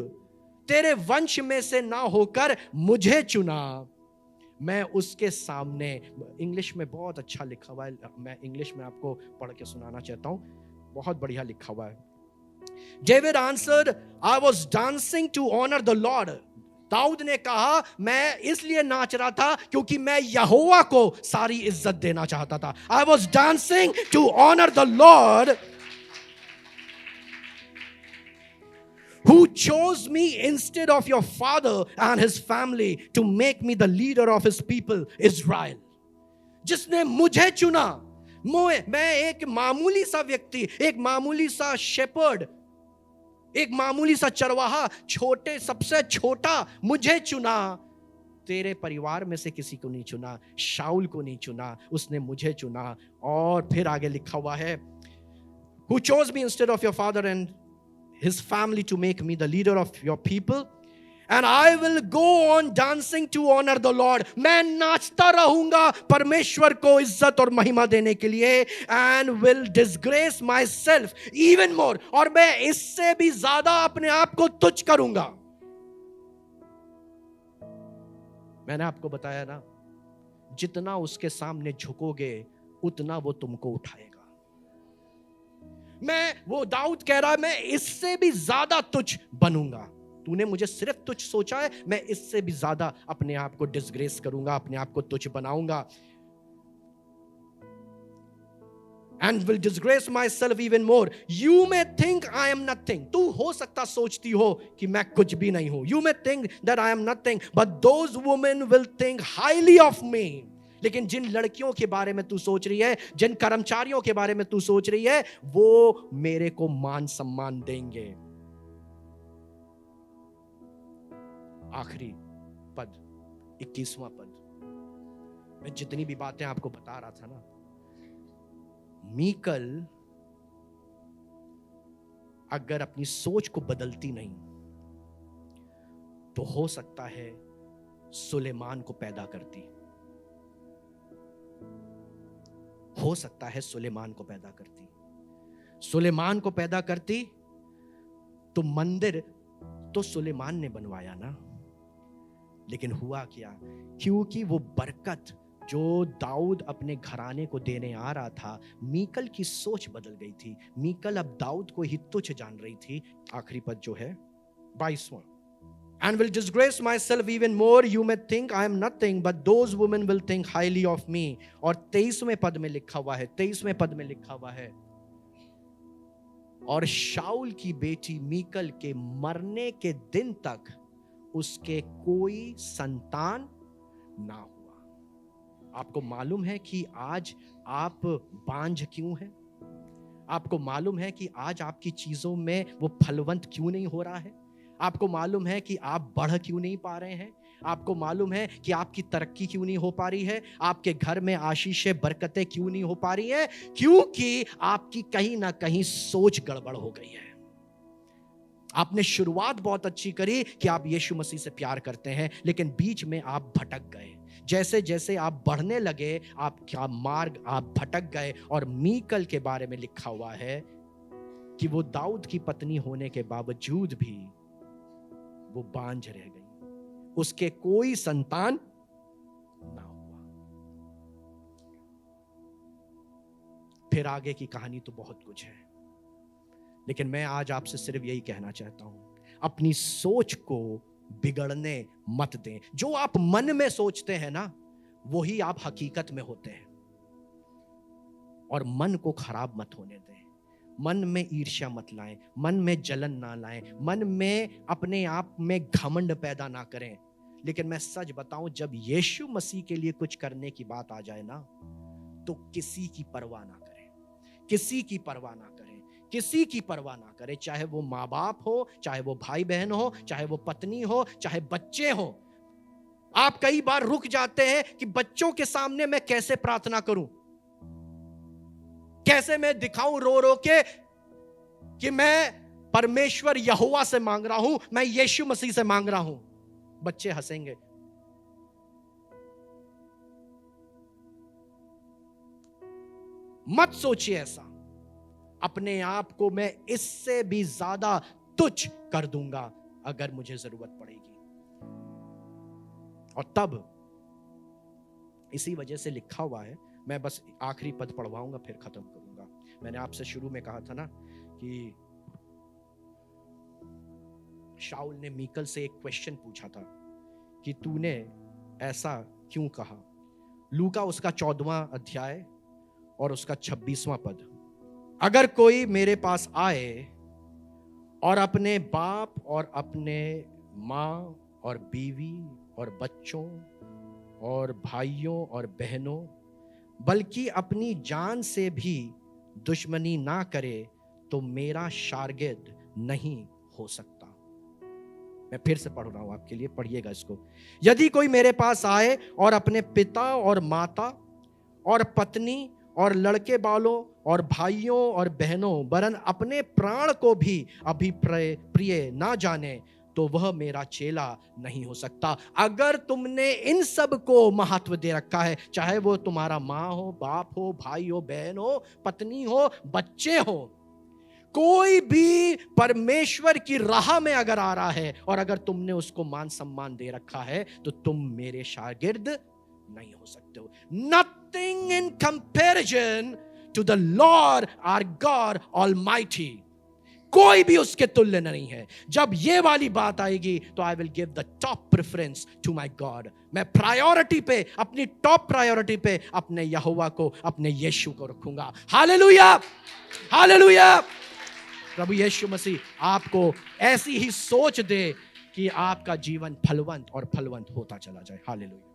तेरे वंश में से ना होकर मुझे चुना, मैं उसके सामने, इंग्लिश में बहुत अच्छा लिखा हुआ है, मैं इंग्लिश में आपको पढ़ के सुनाना चाहता हूं, बहुत बढ़िया लिखा हुआ है। David answered, I was dancing to honour the Lord. Dawood ने कहा, मैं इसलिए नाच रहा था क्योंकि मैं यहोवा को सारी इज्जत देना चाहता था। I was dancing to honour the Lord who chose me instead of your father and his family to make me the leader of his people Israel। जिसने मुझे चुना, मैं एक मामूली सा व्यक्ति, एक मामूली सा शेपर्ड, एक मामूली सा चरवाहा, छोटे, सबसे छोटा, मुझे चुना। तेरे परिवार में से किसी को नहीं चुना, शाऊल को नहीं चुना, उसने मुझे चुना। और फिर आगे लिखा हुआ है, who chose me instead of your father and his family to make me the leader of your people, and I will go on dancing to honor the Lord। मैं नाचता रहूंगा परमेश्वर को इज्जत और महिमा देने के लिए, and will disgrace myself even more, और मैं इससे भी ज्यादा अपने आप को तुच्छ करूंगा। मैंने आपको बताया ना, जितना उसके सामने झुकोगे उतना वो तुमको उठाएगा। वो दाऊद कह रहा है, मैं इससे भी ज्यादा तुच्छ बनूंगा। तूने मुझे सिर्फ तुच्छ सोचा है, मैं इससे भी ज्यादा अपने आप को डिसग्रेस करूंगा, अपने आप को तुच्छ बनाऊंगा। And will disgrace myself even more। You may think I am nothing। तू हो सकता सोचती हो कि मैं कुछ भी नहीं हूं। You may think that I am nothing, but those women will think highly of me। लेकिन जिन लड़कियों के बारे में तू सोच रही है, जिन कर्मचारियों के बारे में तू सोच रही है, वो मेरे को मान सम्मान देंगे। आखिरी पद, 21वां पद। मैं जितनी भी बातें आपको बता रहा था ना, मीकल अगर अपनी सोच को बदलती नहीं तो हो सकता है सुलेमान को पैदा करती, हो सकता है सुलेमान को पैदा करती। सुलेमान को पैदा करती तो मंदिर तो सुलेमान ने बनवाया ना, लेकिन हुआ क्या, क्योंकि वो बरकत जो दाऊद अपने घराने को देने आ रहा था, मीकल की सोच बदल गई थी। मीकल अब दाऊद को ही तुच्छ जान रही थी। आखिरी पद जो है 22वां, and will disgrace myself even more। You may think I am nothing, but those women will think highly of me। और 23वें पद में लिखा हुआ है, 23वें पद में लिखा हुआ है, और शाऊल की बेटी मीकल के मरने के दिन तक उसके कोई संतान ना हुआ। आपको मालूम है कि आज आप बांझ क्यों हैं? आपको मालूम है कि आज आपकी चीजों में वो फलवंत क्यों नहीं हो रहा है? आपको मालूम है कि आप बढ़ क्यों नहीं पा रहे हैं? आपको मालूम है कि आपकी तरक्की क्यों नहीं हो पा रही है? आपके घर में आशीषें, बरकतें क्यों नहीं हो पा रही हैं? क्योंकि आपकी कहीं ना कहीं सोच गड़बड़ हो गई है। आपने शुरुआत बहुत अच्छी करी कि आप यीशु मसीह से प्यार करते हैं, लेकिन बीच में आप भटक गए। जैसे जैसे आप बढ़ने लगे, आपका मार्ग आप भटक गए। और मीकल के बारे में लिखा हुआ है कि वो दाऊद की पत्नी होने के बावजूद भी वो बांझ रह गई, उसके कोई संतान ना हुआ। फिर आगे की कहानी तो बहुत कुछ है, लेकिन मैं आज आपसे सिर्फ यही कहना चाहता हूं, अपनी सोच को बिगड़ने मत दें। जो आप मन में सोचते हैं ना, वही आप हकीकत में होते हैं। और मन को खराब मत होने दें। मन में ईर्ष्या मत लाएं, मन में जलन ना लाएं, मन में अपने आप में घमंड पैदा ना करें। लेकिन मैं सच बताऊं, जब यीशु मसीह के लिए कुछ करने की बात आ जाए ना, तो किसी की परवाह ना करें, किसी की परवाह ना करें, किसी की परवाह ना करें। चाहे वो माँ बाप हो, चाहे वो भाई बहन हो, चाहे वो पत्नी हो, चाहे बच्चे हो। आप कई बार रुक जाते हैं कि बच्चों के सामने मैं कैसे प्रार्थना करूं, कैसे मैं दिखाऊं रो रो के कि मैं परमेश्वर यहोवा से मांग रहा हूं, मैं यीशु मसीह से मांग रहा हूं। बच्चे हंसेंगे। मत सोचिए ऐसा। अपने आप को मैं इससे भी ज्यादा तुच्छ कर दूंगा अगर मुझे जरूरत पड़ेगी। और तब इसी वजह से लिखा हुआ है, मैं बस आखिरी पद पढ़वाऊंगा फिर खत्म करूंगा। मैंने आपसे शुरू में कहा था ना कि शाऊल ने मीकल से एक क्वेश्चन पूछा था कि तूने ऐसा क्यों कहा। लूका उसका 14वां अध्याय और उसका 26वां पद। अगर कोई मेरे पास आए और अपने बाप और अपने माँ और बीवी और बच्चों और भाइयों और बहनों, बल्कि अपनी जान से भी दुश्मनी ना करे, तो मेरा शागिर्द नहीं हो सकता। मैं फिर से पढ़ रहा हूं आपके लिए, पढ़िएगा इसको। यदि कोई मेरे पास आए और अपने पिता और माता और पत्नी और लड़के बालों और भाइयों और बहनों वरन अपने प्राण को भी अभी प्रिय ना जाने, तो वह मेरा चेला नहीं हो सकता। अगर तुमने इन सब को महत्व दे रखा है, चाहे वो तुम्हारा माँ हो, बाप हो, भाई हो, बहन हो, पत्नी हो, बच्चे हो, कोई भी परमेश्वर की राह में अगर आ रहा है और अगर तुमने उसको मान सम्मान दे रखा है, तो तुम मेरे शागिर्द नहीं हो सकते हो। Nothing in comparison to the Lord our God Almighty. कोई भी उसके तुल्य नहीं है। जब ये वाली बात आएगी तो I will give the top preference to my God. मैं प्रायोरिटी पे, अपनी टॉप प्रायोरिटी पे अपने यहोवा को, अपने यीशु को रखूंगा। Hallelujah, hallelujah. प्रभु यीशु मसीह आपको ऐसी ही सोच दे कि आपका जीवन फलवंत और फलवंत होता चला जाए। हालेलुया।